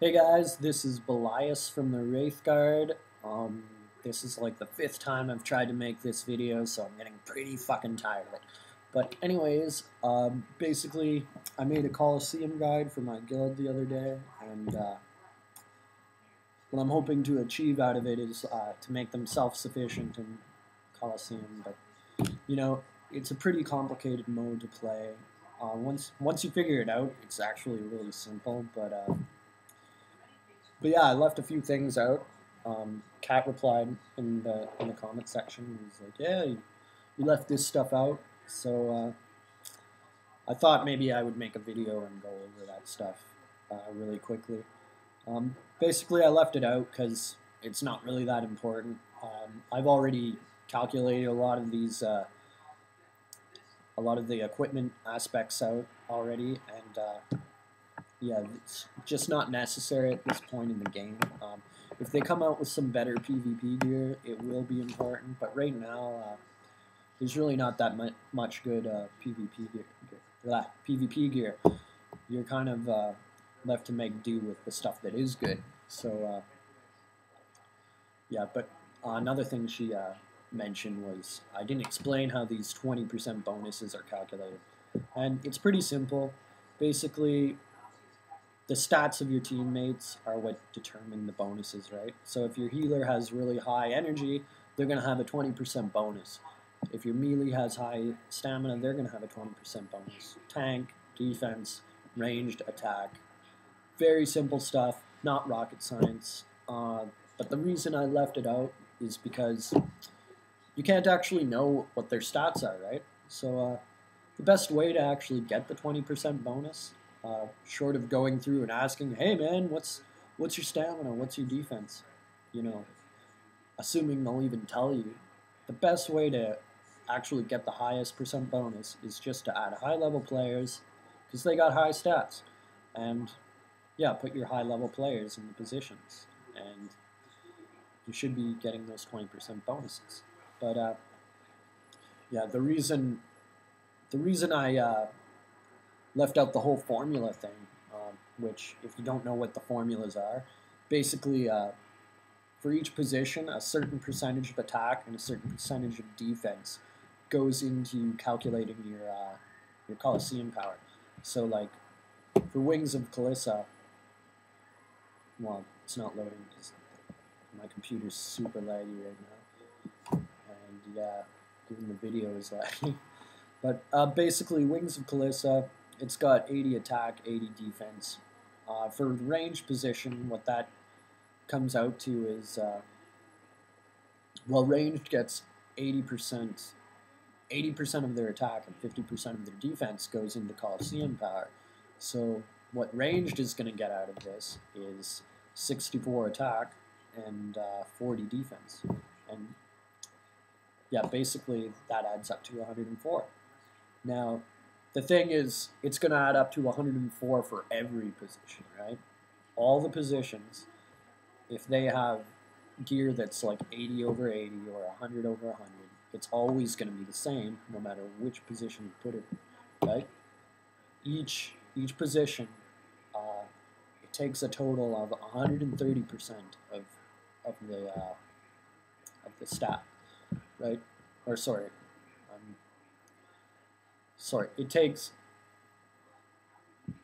Hey guys, this is Belias from the Wraith Guard. This is like the 5th time I've tried to make this video, so I'm getting pretty fucking tired of it. But anyways, basically, I made a Colosseum guide for my guild the other day, and what I'm hoping to achieve out of it is to make them self-sufficient in Colosseum. But, you know, it's a pretty complicated mode to play. Once you figure it out, it's actually really simple, But yeah, I left a few things out. Kat replied in the comment section. He's like, "Yeah, you left this stuff out." So I thought maybe I would make a video and go over that stuff really quickly. Basically, I left it out because it's not really that important. I've already calculated a lot of the equipment aspects out already, and yeah, it's just not necessary at this point in the game. If they come out with some better PvP gear, it will be important. But right now, there's really not that much good PvP gear. You're kind of left to make do with the stuff that is good. So yeah, but another thing she mentioned was I didn't explain how these 20% bonuses are calculated, and it's pretty simple. Basically, the stats of your teammates are what determine the bonuses, right? So if your healer has really high energy, they're going to have a 20% bonus. If your melee has high stamina, they're going to have a 20% bonus. Tank, defense, ranged, attack. Very simple stuff, not rocket science. But the reason I left it out is because you can't actually know what their stats are, right? So the best way to actually get the 20% bonus, short of going through and asking, "Hey man, what's your stamina? What's your defense?" You know, assuming they'll even tell you, the best way to actually get the highest percent bonus is just to add high-level players, because they got high stats, and yeah, put your high-level players in the positions, and you should be getting those 20% bonuses. But yeah, the reason I left out the whole formula thing, which, if you don't know what the formulas are, basically for each position, a certain percentage of attack and a certain percentage of defense goes into calculating your Colosseum power. So, like, for Wings of Colosseum, well, it's not loading because my computer's super laggy right now, and yeah, even the video is laggy. But basically, Wings of Colosseum, it's got 80 attack, 80 defense. For range position, what that comes out to is, well, ranged gets 80% of their attack and 50% of their defense goes into Colosseum power. So what ranged is going to get out of this is 64 attack and 40 defense. And yeah, basically that adds up to 104. Now, the thing is, it's going to add up to 104 for every position, right? All the positions, if they have gear that's like 80 over 80 or 100 over 100, it's always going to be the same no matter which position you put it in, right? Each position, it takes a total of 130% of the stat, right? Or sorry, it takes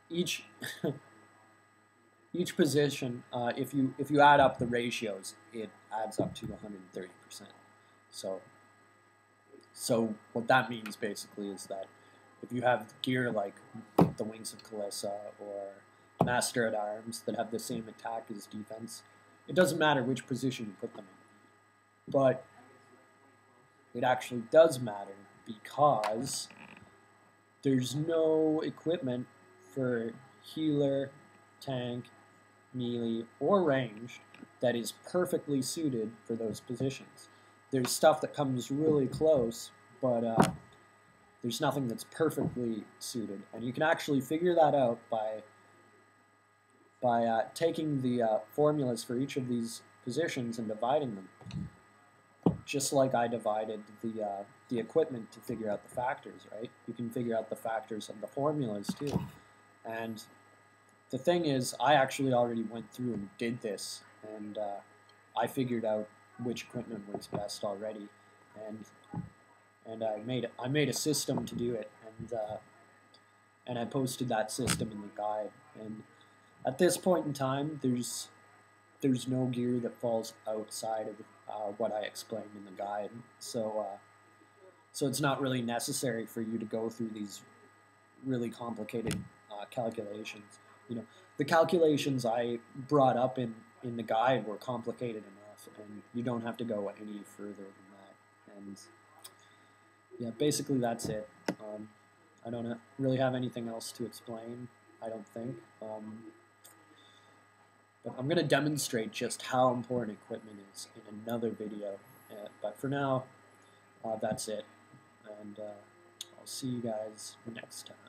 each each position. If you add up the ratios, it adds up to 130%. So what that means basically is that if you have gear like the Wings of Colosseum or Master at Arms that have the same attack as defense, it doesn't matter which position you put them in. But it actually does matter because there's no equipment for healer, tank, melee, or ranged that is perfectly suited for those positions. There's stuff that comes really close, but there's nothing that's perfectly suited. And you can actually figure that out by taking the formulas for each of these positions and dividing them. Just like I divided the equipment to figure out the factors, right? You can figure out the factors of the formulas too. And the thing is, I actually already went through and did this, and I figured out which equipment works best already, and I made a system to do it, and I posted that system in the guide. And at this point in time, there's no gear that falls outside of what I explained in the guide, so it's not really necessary for you to go through these really complicated calculations. You know, the calculations I brought up in the guide were complicated enough, and you don't have to go any further than that. And yeah, basically that's it. I don't really have anything else to explain, I don't think. But I'm going to demonstrate just how important equipment is in another video. But for now, that's it. And I'll see you guys next time.